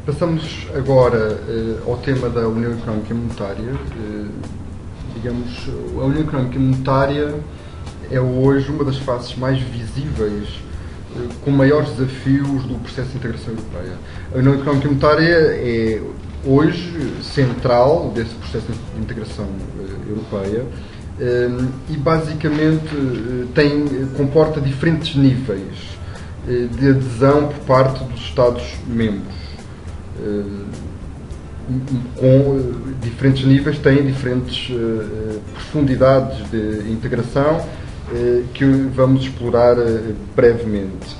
Passamos agora ao tema da União Económica e Monetária. A União Económica e Monetária é hoje uma das faces mais visíveis, com maiores desafios do processo de integração europeia. A União Económica e Monetária é hoje central desse processo de integração europeia e basicamente comporta diferentes níveis de adesão por parte dos Estados-membros. Com diferentes níveis, têm diferentes profundidades de integração que vamos explorar brevemente.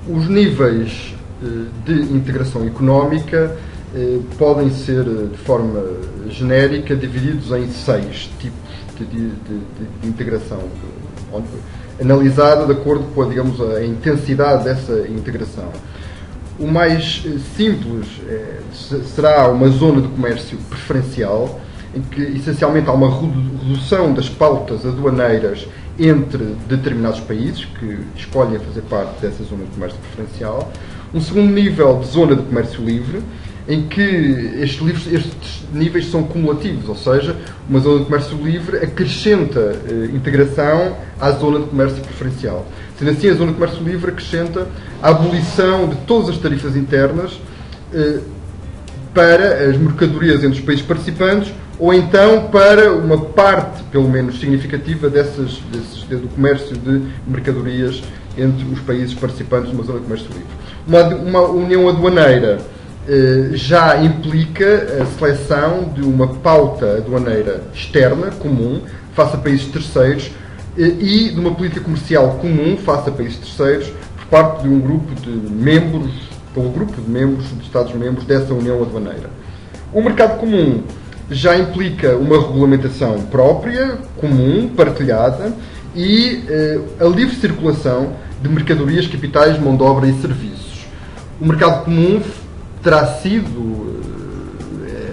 Os níveis de integração económica podem ser, de forma genérica, divididos em 6 tipos de integração, analisada de acordo com a intensidade dessa integração. O mais simples será uma zona de comércio preferencial, em que essencialmente há uma redução das pautas aduaneiras entre determinados países que escolhem fazer parte dessa zona de comércio preferencial. Um segundo nível de zona de comércio livre, em que estes níveis são cumulativos, ou seja, uma zona de comércio livre acrescenta integração à zona de comércio preferencial. Sendo assim, a zona de comércio livre acrescenta a abolição de todas as tarifas internas para as mercadorias entre os países participantes, ou então para uma parte, pelo menos significativa, do comércio de mercadorias entre os países participantes de uma zona de comércio livre. Uma união aduaneira já implica a seleção de uma pauta aduaneira externa, comum, face a países terceiros, e de uma política comercial comum, face a países terceiros, por parte de um grupo de membros, de Estados-membros dessa União Aduaneira. O mercado comum já implica uma regulamentação própria, comum, partilhada, e a livre circulação de mercadorias, capitais, mão de obra e serviços. O mercado comum terá sido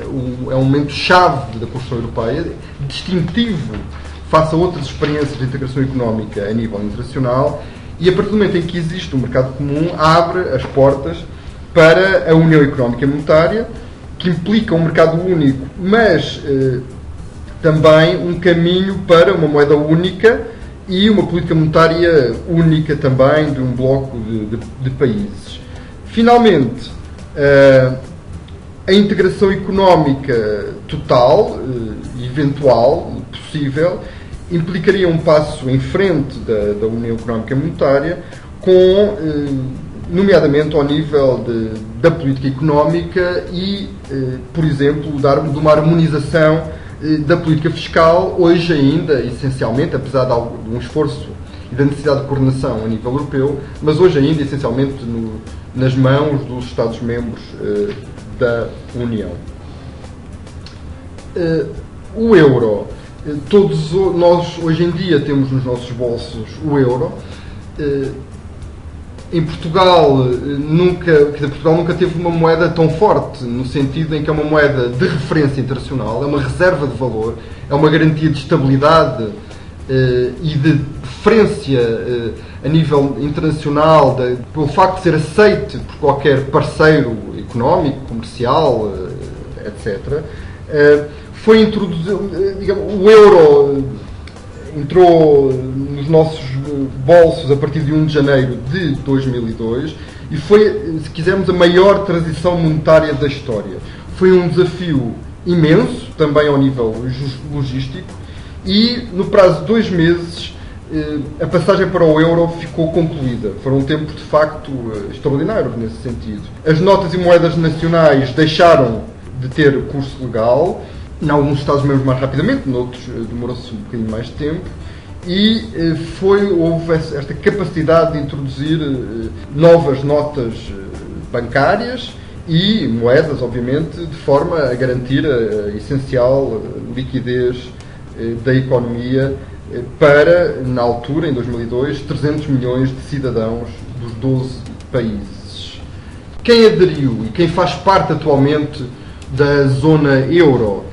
um momento-chave da construção europeia, distintivo face a outras experiências de integração económica a nível internacional, e a partir do momento em que existe um mercado comum, abre as portas para a União Económica e Monetária, que implica um mercado único, mas também um caminho para uma moeda única e uma política monetária única também de um bloco de países. Finalmente, a integração económica total, eventual, possível, implicaria um passo em frente da União Económica e Monetária, nomeadamente ao nível da política económica e, por exemplo, de uma harmonização da política fiscal, hoje ainda, essencialmente, apesar de um esforço e da necessidade de coordenação a nível europeu, mas hoje ainda, essencialmente, nas mãos dos Estados-membros da União. O euro. Todos nós, hoje em dia, temos nos nossos bolsos o euro. Em Portugal, Portugal nunca teve uma moeda tão forte, no sentido em que é uma moeda de referência internacional, é uma reserva de valor, é uma garantia de estabilidade e de preferência a nível internacional, pelo facto de ser aceite por qualquer parceiro económico, comercial, etc. Foi introduzido, o euro entrou nos nossos bolsos a partir de 1 de janeiro de 2002 e foi, se quisermos, a maior transição monetária da história. Foi um desafio imenso, também ao nível logístico, e no prazo de 2 meses a passagem para o euro ficou concluída. Foram um tempo, de facto, extraordinário nesse sentido. As notas e moedas nacionais deixaram de ter curso legal, em alguns Estados-membros mais rapidamente, noutros demorou-se um bocadinho mais de tempo, e houve esta capacidade de introduzir novas notas bancárias e moedas, obviamente, de forma a garantir a essencial liquidez da economia para, na altura, em 2002, 300 milhões de cidadãos dos 12 países. Quem aderiu e quem faz parte atualmente da zona euro?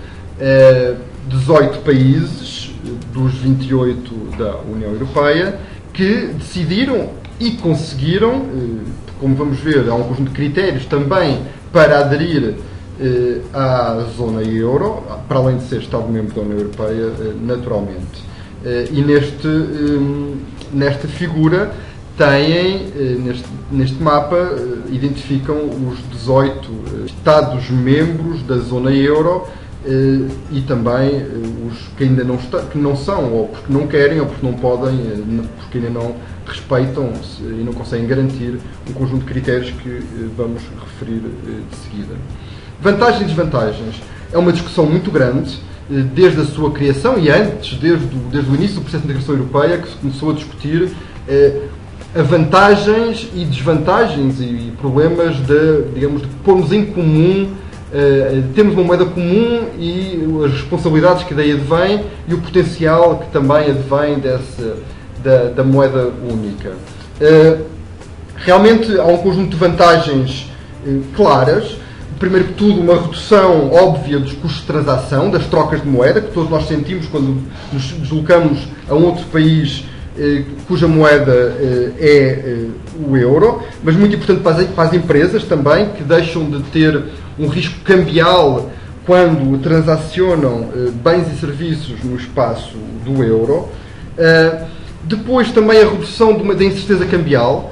18 países dos 28 da União Europeia que decidiram e conseguiram, como vamos ver, há um conjunto de critérios também para aderir à zona euro, para além de ser Estado-membro da União Europeia, naturalmente. E nesta figura têm, neste mapa, identificam os 18 Estados-membros da zona euro e também os que ainda não, que não são, ou porque não querem, ou porque não podem, porque ainda não respeitam e não conseguem garantir um conjunto de critérios que vamos referir de seguida. Vantagens e desvantagens. É uma discussão muito grande, desde a sua criação e antes, desde o início do processo de integração europeia, que se começou a discutir vantagens e desvantagens e problemas de pormos em comum, temos uma moeda comum e as responsabilidades que daí advêm e o potencial que também advém da moeda única. Realmente há um conjunto de vantagens claras. Primeiro que tudo, uma redução óbvia dos custos de transação, das trocas de moeda, que todos nós sentimos quando nos deslocamos a um outro país cuja moeda é o euro, mas muito importante para as empresas também, que deixam de ter um risco cambial quando transacionam bens e serviços no espaço do euro. Depois também a redução da incerteza cambial,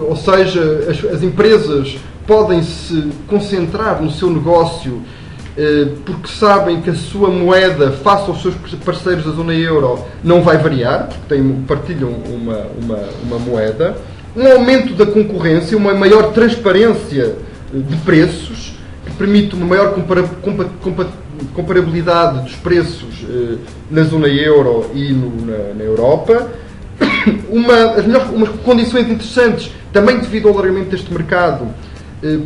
ou seja, as empresas podem se concentrar no seu negócio porque sabem que a sua moeda, face aos seus parceiros da zona euro, não vai variar, porque partilham uma moeda. Um aumento da concorrência, uma maior transparência de preços, que permite uma maior comparabilidade dos preços na zona euro e na Europa. Umas condições interessantes, também devido ao alargamento deste mercado,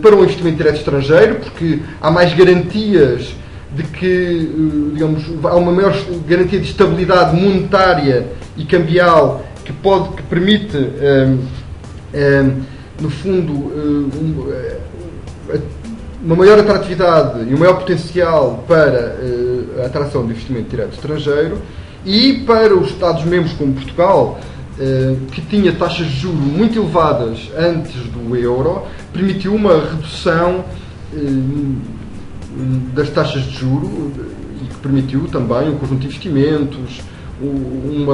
para o investimento direto estrangeiro, porque há mais garantias de que, há uma maior garantia de estabilidade monetária e cambial que permite, no fundo, uma maior atratividade e um maior potencial para a atração de investimento direto estrangeiro. E para os Estados-membros como Portugal, que tinha taxas de juros muito elevadas antes do euro, permitiu uma redução das taxas de juros e que permitiu também um conjunto de investimentos, um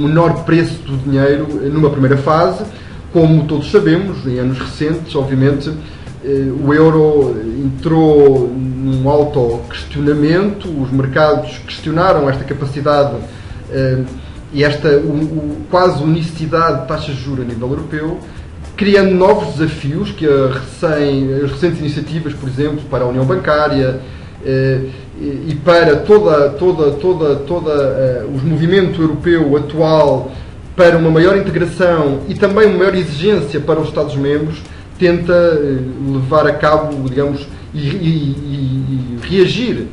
menor preço do dinheiro numa primeira fase. Como todos sabemos, em anos recentes, obviamente, o euro entrou num auto-questionamento, os mercados questionaram esta capacidade e esta quase unicidade de taxas de juros a nível europeu, criando novos desafios que as recentes iniciativas, por exemplo, para a União Bancária e para todo o movimento europeu atual para uma maior integração e também uma maior exigência para os Estados-membros, tenta levar a cabo, e reagir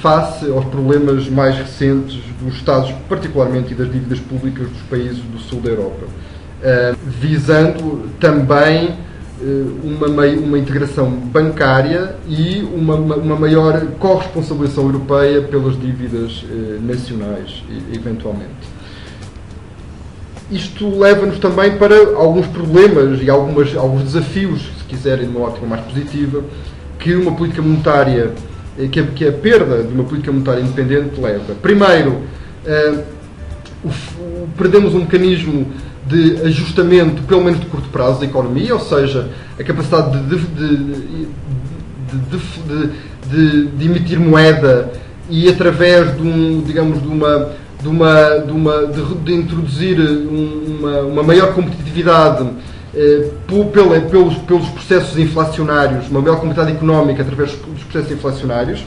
face aos problemas mais recentes dos Estados, particularmente, e das dívidas públicas dos países do sul da Europa, visando também uma integração bancária e uma maior corresponsabilização europeia pelas dívidas nacionais, eventualmente. Isto leva-nos também para alguns problemas e alguns desafios, se quiserem, numa ótica mais positiva, que uma política monetária, que a perda de uma política monetária independente leva. Primeiro, perdemos um mecanismo de ajustamento, pelo menos de curto prazo, da economia, ou seja, a capacidade de emitir moeda e através de introduzir uma maior competitividade pelos processos inflacionários, uma maior competitividade económica através dos processos inflacionários,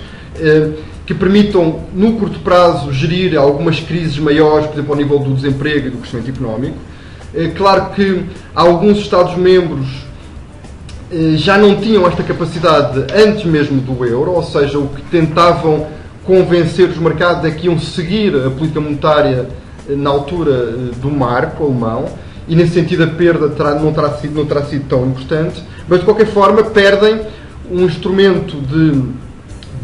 que permitam, no curto prazo, gerir algumas crises maiores, por exemplo, ao nível do desemprego e do crescimento económico. Claro que alguns Estados-membros já não tinham esta capacidade antes mesmo do euro, ou seja, o que tentavam convencer os mercados é que iam seguir a política monetária na altura do marco alemão, e nesse sentido a perda não terá sido tão importante, mas de qualquer forma perdem um instrumento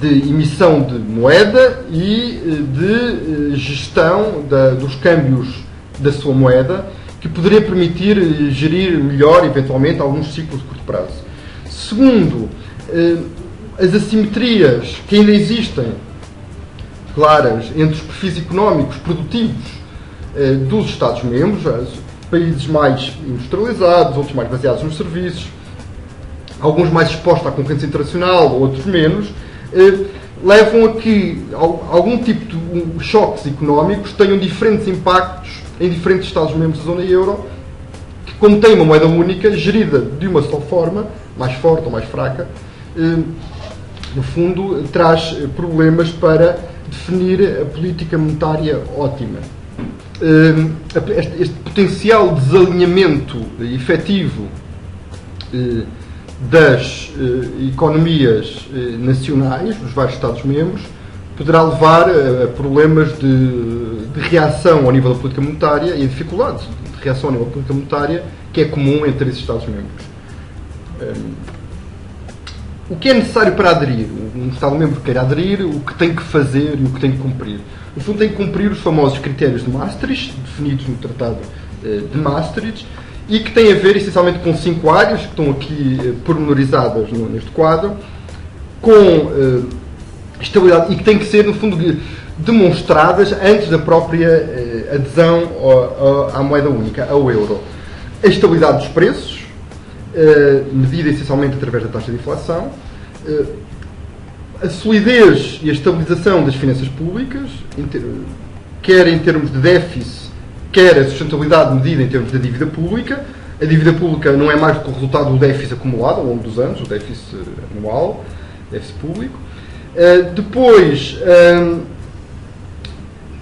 de emissão de moeda e de gestão dos câmbios da sua moeda, que poderia permitir gerir melhor, eventualmente, alguns ciclos de curto prazo. Segundo, as assimetrias que ainda existem, claras, entre os perfis económicos produtivos dos Estados-membros, países mais industrializados, outros mais baseados nos serviços, alguns mais expostos à concorrência internacional, outros menos, levam a que algum tipo de choques económicos tenham diferentes impactos em diferentes Estados-membros da zona euro, que, como tem uma moeda única, gerida de uma só forma, mais forte ou mais fraca, no fundo, traz problemas para definir a política monetária ótima. Este potencial desalinhamento efetivo das economias nacionais, dos vários Estados-membros, poderá levar a problemas de reação ao nível da política monetária e a dificuldades de reação ao nível da política monetária que é comum entre esses Estados-membros. O que é necessário para aderir? Um Estado-membro que queira aderir, o que tem que fazer e o que tem que cumprir? No fundo, tem que cumprir os famosos critérios de Maastricht, definidos no Tratado de Maastricht, e que têm a ver essencialmente com 5 áreas, que estão aqui pormenorizadas neste quadro, com estabilidade, e que têm que ser, no fundo, demonstradas antes da própria adesão à moeda única, ao euro. A estabilidade dos preços, medida essencialmente através da taxa de inflação, a solidez e a estabilização das finanças públicas, quer em termos de déficit, quer a sustentabilidade medida em termos da dívida pública. A dívida pública não é mais do que o resultado do déficit acumulado ao longo dos anos, o déficit anual, déficit público. Depois,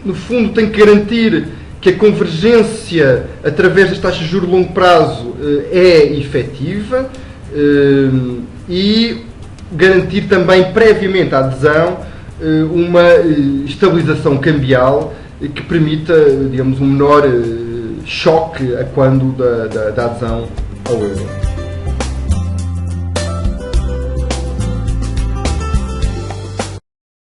no fundo, tem que garantir que a convergência através das taxas de juros de longo prazo é efetiva e garantir também previamente à adesão uma estabilização cambial que permita, digamos, um menor choque a quando da adesão ao euro.